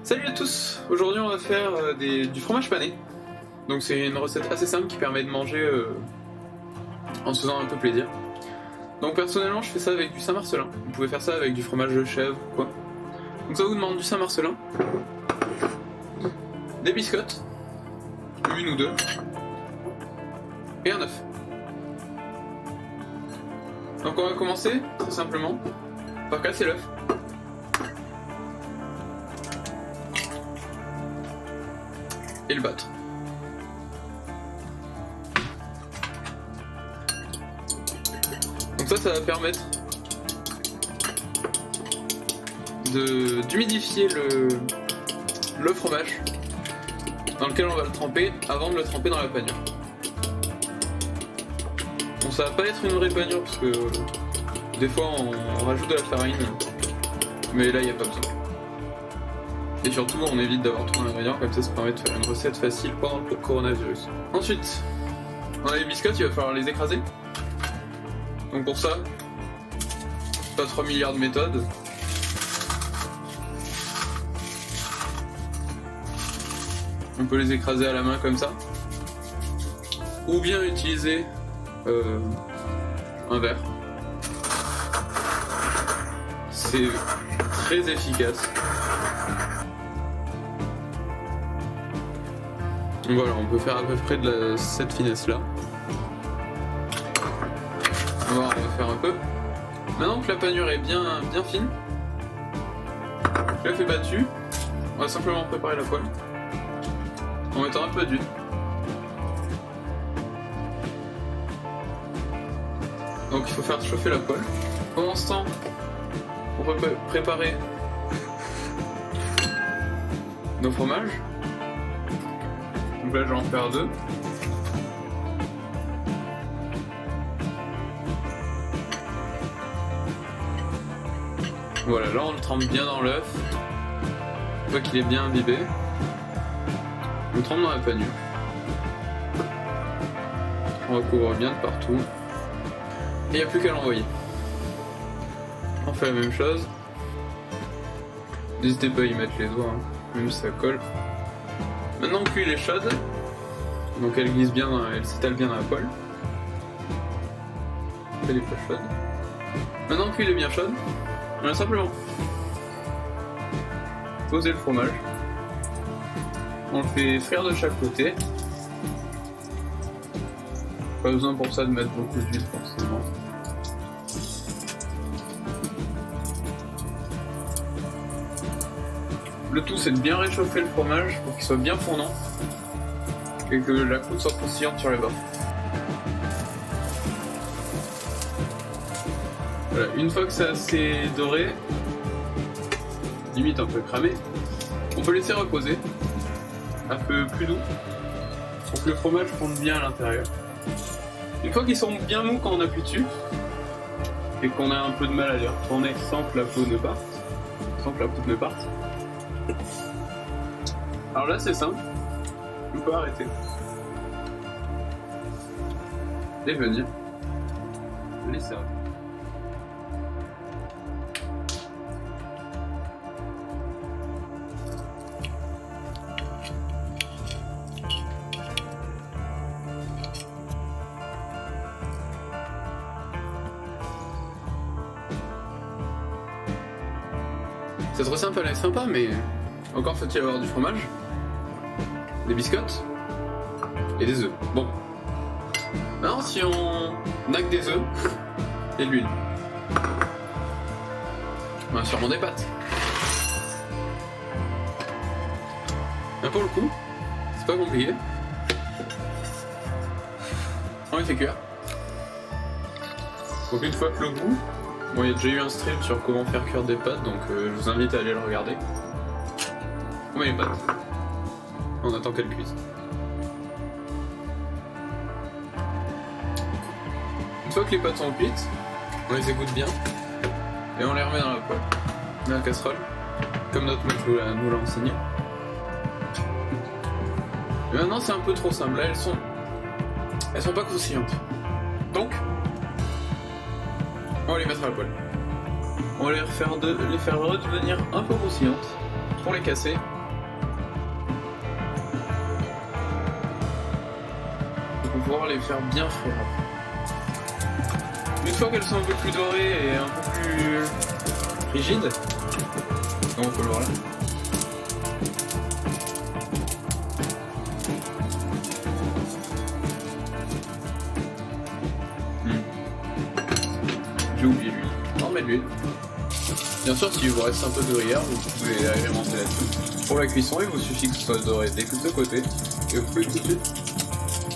Salut à tous. Aujourd'hui on va faire du fromage pané. Donc c'est une recette assez simple qui permet de manger en se faisant un peu plaisir. Donc personnellement je fais ça avec du Saint-Marcelin. Vous pouvez faire ça avec du fromage de chèvre ou quoi. Donc ça vous demande du Saint-Marcelin, des biscottes, une ou deux, et un œuf. Donc on va commencer très simplement par casser l'œuf. Et le battre. Donc ça va permettre d'humidifier le fromage dans lequel on va le tremper avant de le tremper dans la panure. Bon, ça va pas être une vraie panure parce que des fois on rajoute de la farine, mais là il n'y a pas besoin. Et surtout, on évite d'avoir trop d'ingrédients, comme ça permet de faire une recette facile pendant le coronavirus. Ensuite, on a les biscottes, il va falloir les écraser. Donc pour ça, pas 3 milliards de méthodes. On peut les écraser à la main comme ça. Ou bien utiliser un verre. C'est très efficace. Donc voilà, on peut faire à peu près cette finesse là. On va refaire un peu. Maintenant que la panure est bien fine, je la fais battue. On va simplement préparer la poêle en mettant un peu d'huile. Donc il faut faire chauffer la poêle. Pendant ce temps, on peut préparer nos fromages. Donc là, je vais en faire deux. Voilà, là on le trempe bien dans l'œuf. Une fois qu'il est bien imbibé, on le trempe dans la panure. On recouvre bien de partout. Et il n'y a plus qu'à l'envoyer. On fait la même chose. N'hésitez pas à y mettre les doigts, hein, même si ça colle. Maintenant que l'huile est chaude, donc elle glisse bien, elle s'étale bien dans la poêle. Elle est pas chaude. Maintenant que l'huile est bien chaude, on va simplement poser le fromage. On le fait frire de chaque côté. Pas besoin pour ça de mettre beaucoup d'huile forcément. Le tout c'est de bien réchauffer le fromage pour qu'il soit bien fondant et que la croûte soit croustillante sur les bords. Voilà, une fois que ça s'est doré, limite un peu cramé, on peut laisser reposer, un peu plus doux, pour que le fromage fonde bien à l'intérieur. Une fois qu'ils sont bien mous quand on appuie dessus, et qu'on a un peu de mal à les retourner sans que la peau ne parte, alors là c'est simple, on peut arrêter, et venir les servir. Cette recette elle est sympa, mais encore faut-il avoir du fromage, des biscottes et des œufs. Bon. Maintenant, si on n'a que des œufs et de l'huile, on a sûrement des pâtes. Mais pour le coup, c'est pas compliqué. On les fait cuire. Donc une fois que le goût, bon, il y a déjà eu un stream sur comment faire cuire des pâtes, donc je vous invite à aller le regarder. On met les pâtes. On attend qu'elles cuisent. Une fois que les pâtes sont cuites, on les égoutte bien et on les remet dans la poêle, dans la casserole, comme notre maître nous l'a enseigné. Et maintenant c'est un peu trop simple. Là elles sont pas croustillantes. Donc on va les mettre à la poêle. On va les faire redevenir un peu croustillantes. pour les casser. Pour pouvoir les faire bien frire. Une fois qu'elles sont un peu plus dorées et un peu plus rigides, on peut le voir là. J'ai oublié l'huile. On met de l'huile. Bien sûr, si vous reste un peu de gruyère, vous pouvez agrémenter là-dessus. Pour la cuisson, il vous suffit que ce soit doré des deux côtés et vous pouvez tout de suite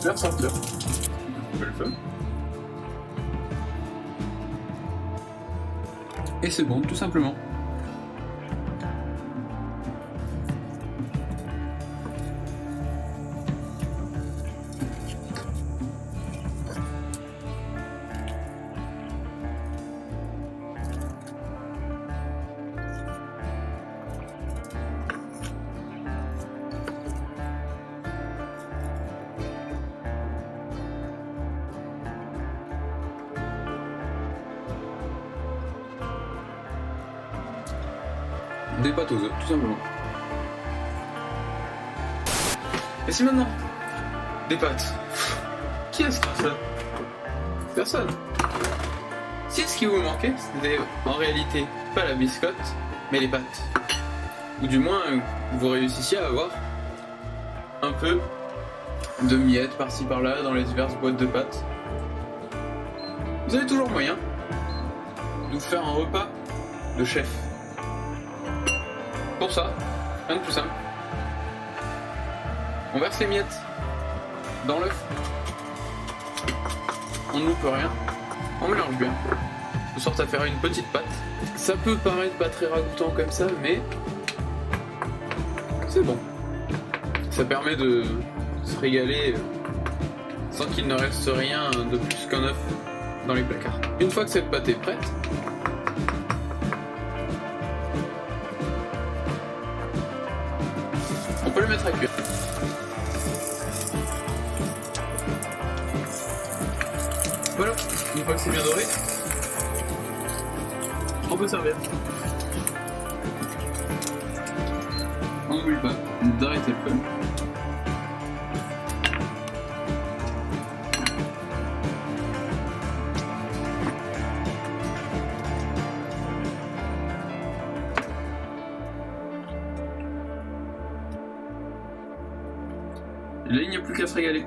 faire sortir. Vous coupez le feu. Et c'est bon, tout simplement. Des pâtes aux œufs, tout simplement. Et si maintenant, des pâtes. Qui est-ce qui a ça? Personne. Si ce qui vous manquait, c'était en réalité pas la biscotte, mais les pâtes. Ou du moins, vous réussissiez à avoir un peu de miettes par-ci par-là dans les diverses boîtes de pâtes. Vous avez toujours moyen de vous faire un repas de chef. Pour ça, rien de plus simple. On verse les miettes dans l'œuf. On ne loupe rien. On mélange bien. De sorte à faire une petite pâte. Ça peut paraître pas très ragoûtant comme ça, mais c'est bon. Ça permet de se régaler sans qu'il ne reste rien de plus qu'un œuf dans les placards. Une fois que cette pâte est prête, on peut le mettre à cuire. Voilà, une fois que c'est bien doré, on peut servir. On n'oublie pas d'arrêter le feu. Là, il n'y a plus qu'à se régaler.